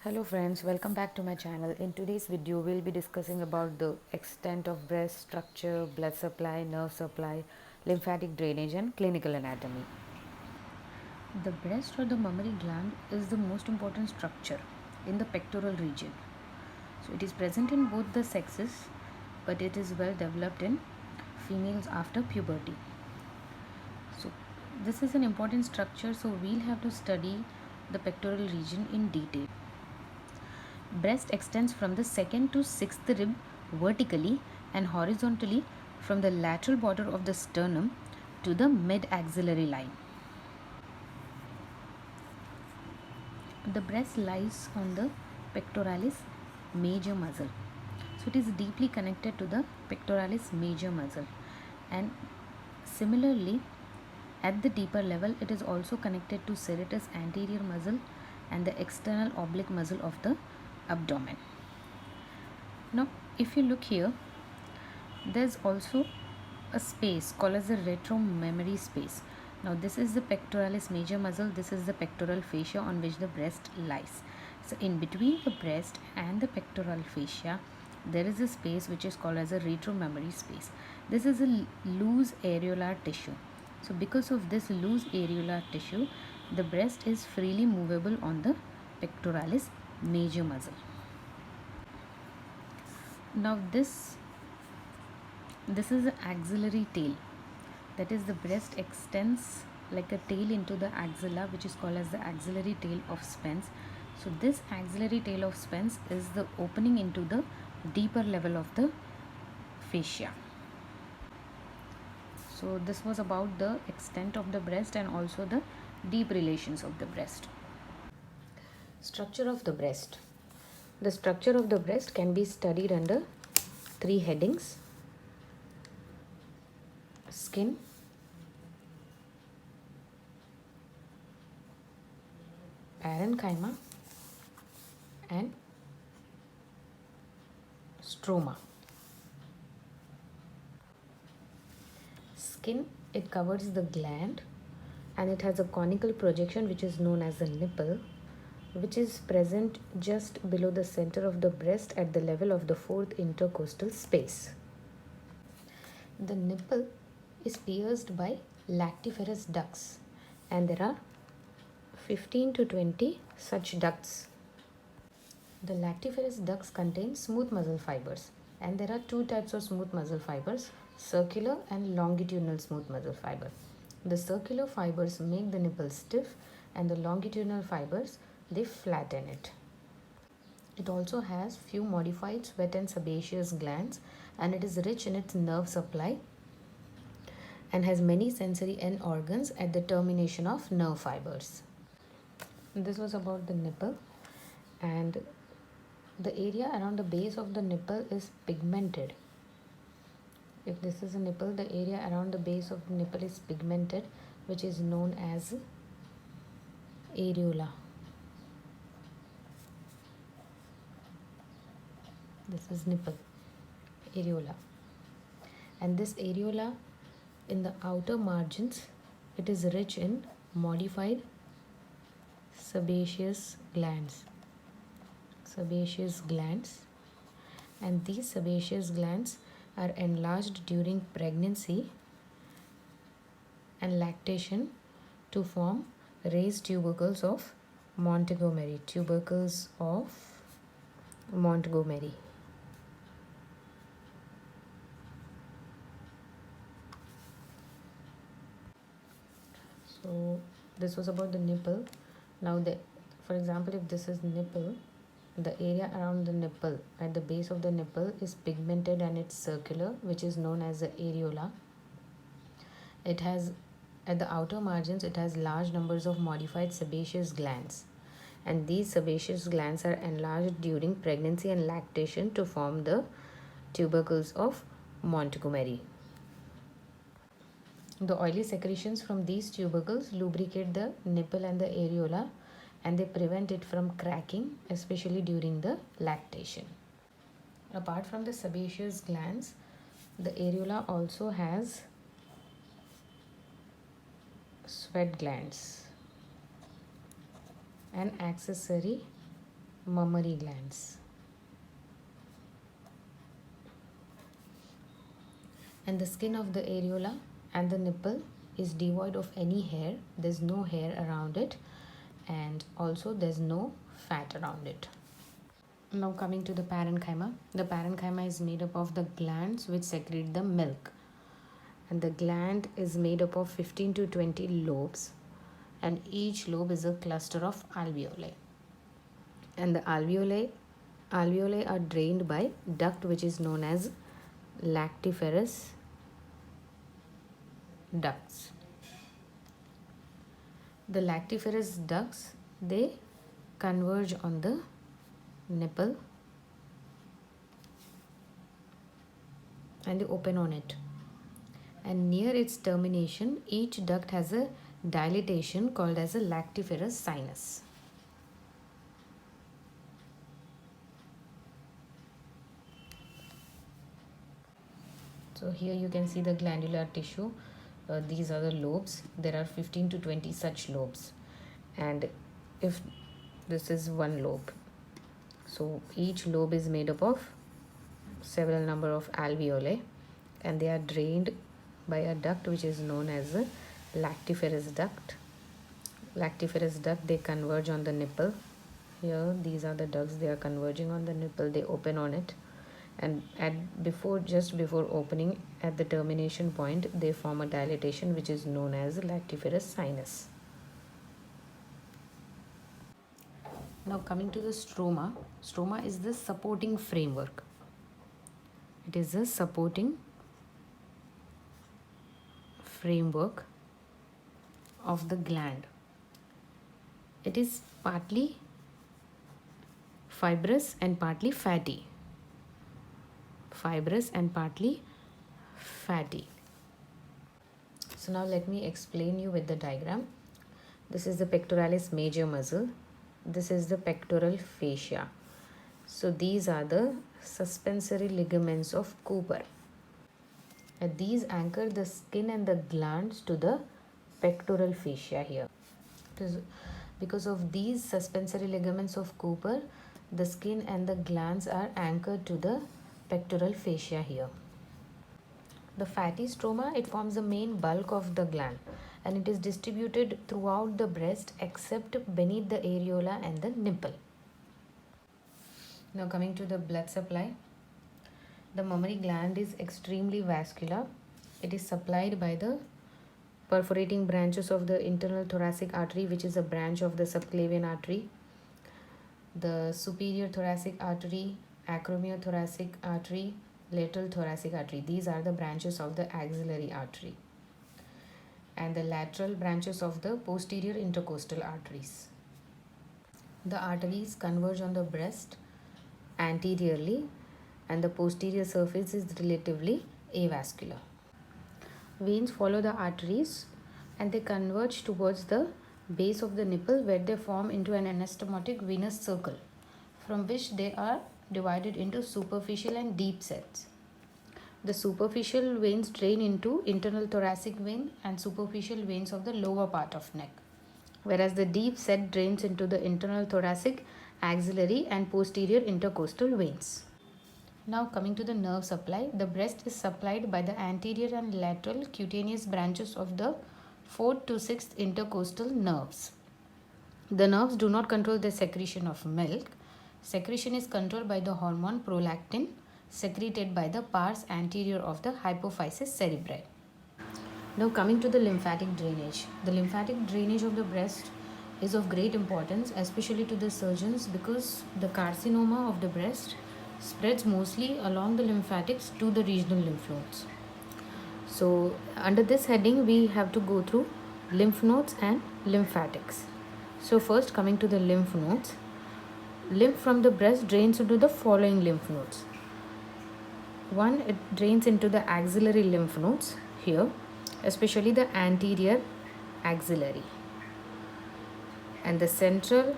Hello friends, welcome back to my channel. In today's video, we'll be discussing about the extent of breast structure, blood supply, nerve supply, lymphatic drainage and clinical anatomy. The breast or the mammary gland is the most important structure in the pectoral region. So it is present in both the sexes, but it is well developed in females after puberty. So this is an important structure, so we'll have to study the pectoral region in detail. Breast extends from the second to sixth rib vertically and horizontally from the lateral border of the sternum to the mid-axillary line. The breast lies on the pectoralis major muscle. So it is deeply connected to the pectoralis major muscle, and similarly at the deeper level it is also connected to serratus anterior muscle and the external oblique muscle of the abdomen. Now if you look here, there's also a space called as the retromammary space. Now this is the pectoralis major muscle, this is the pectoral fascia on which the breast lies. So in between the breast and the pectoral fascia there is a space which is called as a retromammary space. This is a loose areolar tissue. So because of this loose areolar tissue, the breast is freely movable on the pectoralis major muscle. Now this is the axillary tail. That is, the breast extends like a tail into the axilla, which is called as the axillary tail of Spence. So this axillary tail of Spence is the opening into the deeper level of the fascia. So this was about the extent of the breast and also the deep relations of the breast. Structure of the breast. The structure of the breast can be studied under three headings: skin, parenchyma and stroma. Skin, it covers the gland and it has a conical projection which is known as the nipple, which is present just below the center of the breast at the level of the fourth intercostal space. The nipple is pierced by lactiferous ducts, and there are 15 to 20 such ducts. The lactiferous ducts contain smooth muscle fibers, and there are two types of smooth muscle fibers: circular and longitudinal smooth muscle fiber. The circular fibers make the nipple stiff, and the longitudinal fibers, they flatten it. It also has few modified sweat and sebaceous glands, and it is rich in its nerve supply and has many sensory end organs at the termination of nerve fibers. This was about the nipple, and the area around the base of the nipple is pigmented. If this is a nipple, the area around the base of the nipple is pigmented, which is known as areola. This is nipple, areola. And this areola, in the outer margins, it is rich in modified sebaceous glands. And these sebaceous glands are enlarged during pregnancy and lactation to form raised tubercles of Montgomery. So this was about the nipple. Now for example, if this is nipple, the area around the nipple at the base of the nipple is pigmented and it's circular, which is known as the areola. It has, at the outer margins, it has large numbers of modified sebaceous glands, and these sebaceous glands are enlarged during pregnancy and lactation to form the tubercles of Montgomery. The oily secretions from these tubercles lubricate the nipple and the areola, and they prevent it from cracking, especially during the lactation. Apart from the sebaceous glands, the areola also has sweat glands and accessory mammary glands. And the skin of the areola and the nipple is devoid of any hair. There's no hair around it, and also there's no fat around it. Now coming to the parenchyma. The parenchyma is made up of the glands which secrete the milk. And the gland is made up of 15 to 20 lobes, and each lobe is a cluster of alveoli. And the alveoli are drained by duct which is known as lactiferous ducts. The lactiferous ducts, they converge on the nipple and they open on it. And near its termination, each duct has a dilatation called as a lactiferous sinus. So here you can see the glandular tissue. These are the lobes. There are 15 to 20 such lobes. And if this is one lobe, so each lobe is made up of several number of alveoli, and they are drained by a duct which is known as a lactiferous duct. Lactiferous duct, they converge on the nipple. Here these are the ducts, they are converging on the nipple, they open on it, and just before opening at the termination point, they form a dilatation which is known as lactiferous sinus. Now coming to the stroma. Stroma is the supporting framework. It is a supporting framework of the gland. It is partly fibrous and partly fatty. Fibrous and partly fatty. So now let me explain you with the diagram. This is the pectoralis major muscle. This is the pectoral fascia. So these are the suspensory ligaments of Cooper. And these anchor the skin and the glands to the pectoral fascia here. Because of these suspensory ligaments of Cooper, the skin and the glands are anchored to the pectoral fascia here. The fatty stroma, it forms the main bulk of the gland, and it is distributed throughout the breast except beneath the areola and the nipple. Now coming to the blood supply. The mammary gland is extremely vascular. It is supplied by the perforating branches of the internal thoracic artery, which is a branch of the subclavian artery, the superior thoracic artery, acromiothoracic artery, lateral thoracic artery. These are the branches of the axillary artery, and the lateral branches of the posterior intercostal arteries. The arteries converge on the breast anteriorly, and the posterior surface is relatively avascular. Veins follow the arteries and they converge towards the base of the nipple, where they form into an anastomotic venous circle, from which they are divided into superficial and deep sets. The superficial veins drain into internal thoracic vein and superficial veins of the lower part of neck, whereas the deep set drains into the internal thoracic, axillary and posterior intercostal veins. Now coming to the nerve supply, the breast is supplied by the anterior and lateral cutaneous branches of the 4th to 6th intercostal nerves. The nerves do not control the secretion of milk. Secretion is controlled by the hormone prolactin, secreted by the pars anterior of the hypophysis cerebri. Now coming to the lymphatic drainage. The lymphatic drainage of the breast is of great importance, especially to the surgeons, because the carcinoma of the breast spreads mostly along the lymphatics to the regional lymph nodes. So under this heading we have to go through lymph nodes and lymphatics. So first, coming to the lymph nodes. Lymph from the breast drains into the following lymph nodes. One, it drains into the axillary lymph nodes here, especially the anterior axillary, and the central,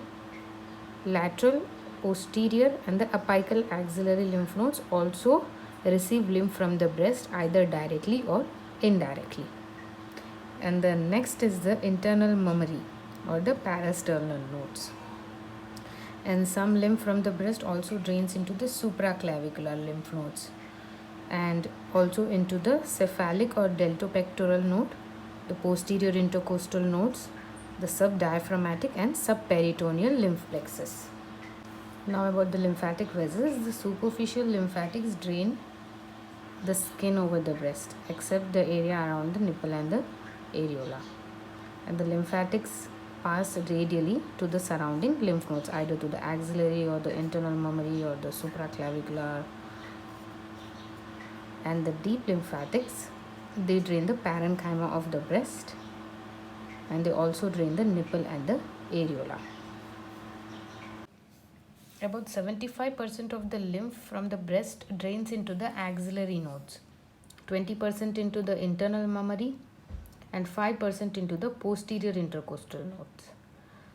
lateral, posterior and the apical axillary lymph nodes also receive lymph from the breast, either directly or indirectly. And the next is the internal mammary or the parasternal nodes. And some lymph from the breast also drains into the supraclavicular lymph nodes and also into the cephalic or deltopectoral node, the posterior intercostal nodes, the subdiaphragmatic and subperitoneal lymph plexus. Now about the lymphatic vessels. The superficial lymphatics drain the skin over the breast except the area around the nipple and the areola. And the lymphatics pass radially to the surrounding lymph nodes, either to the axillary or the internal mammary or the supraclavicular. And the deep lymphatics, they drain the parenchyma of the breast, and they also drain the nipple and the areola. About 75% of the lymph from the breast drains into the axillary nodes, 20% into the internal mammary, and 5% into the posterior intercostal nodes.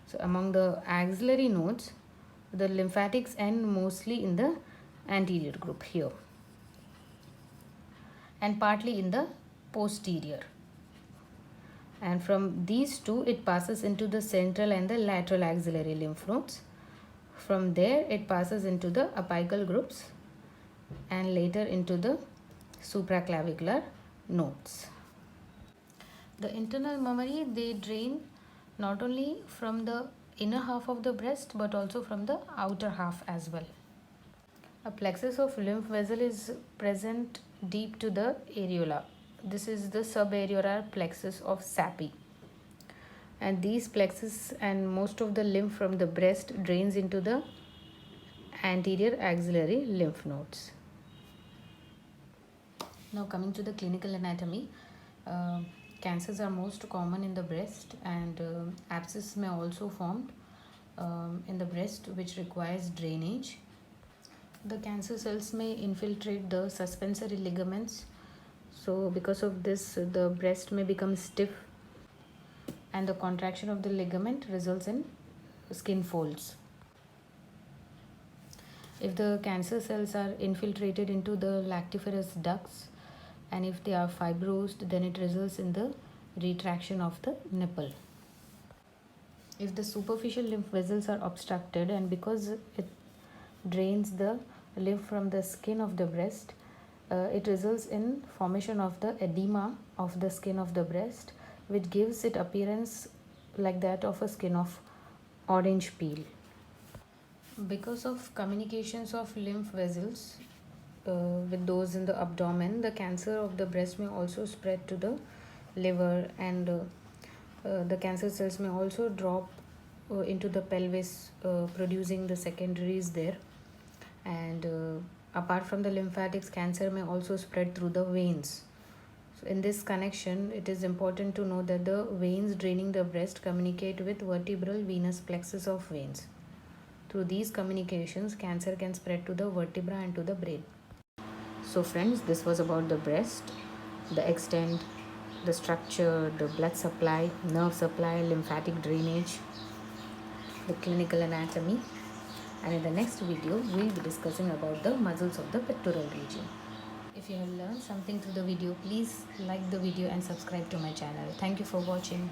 So among the axillary nodes, the lymphatics end mostly in the anterior group here and partly in the posterior. And from these two, it passes into the central and the lateral axillary lymph nodes. From there, it passes into the apical groups and later into the supraclavicular nodes. The internal mammary, they drain not only from the inner half of the breast but also from the outer half as well. A plexus of lymph vessel is present deep to the areola. This is the subareolar plexus of Sappi. And these plexus and most of the lymph from the breast drains into the anterior axillary lymph nodes. Now coming to the clinical anatomy, cancers are most common in the breast, and abscess may also form in the breast, which requires drainage. The cancer cells may infiltrate the suspensory ligaments, so because of this the breast may become stiff, and the contraction of the ligament results in skin folds. If the cancer cells are infiltrated into the lactiferous ducts and if they are fibrosed, then it results in the retraction of the nipple. If the superficial lymph vessels are obstructed, and because it drains the lymph from the skin of the breast, it results in formation of the edema of the skin of the breast, which gives it appearance like that of a skin of orange peel. Because of communications of lymph vessels with those in the abdomen, the cancer of the breast may also spread to the liver, and the cancer cells may also drop into the pelvis, producing the secondaries there. And apart from the lymphatics, cancer may also spread through the veins. So in this connection, it is important to know that the veins draining the breast communicate with vertebral venous plexus of veins. Through these communications, cancer can spread to the vertebra and to the brain. So friends, this was about the breast, the extent, the structure, the blood supply, nerve supply, lymphatic drainage, the clinical anatomy. And in the next video, we will be discussing about the muscles of the pectoral region. If you have learned something through the video, please like the video and subscribe to my channel. Thank you for watching.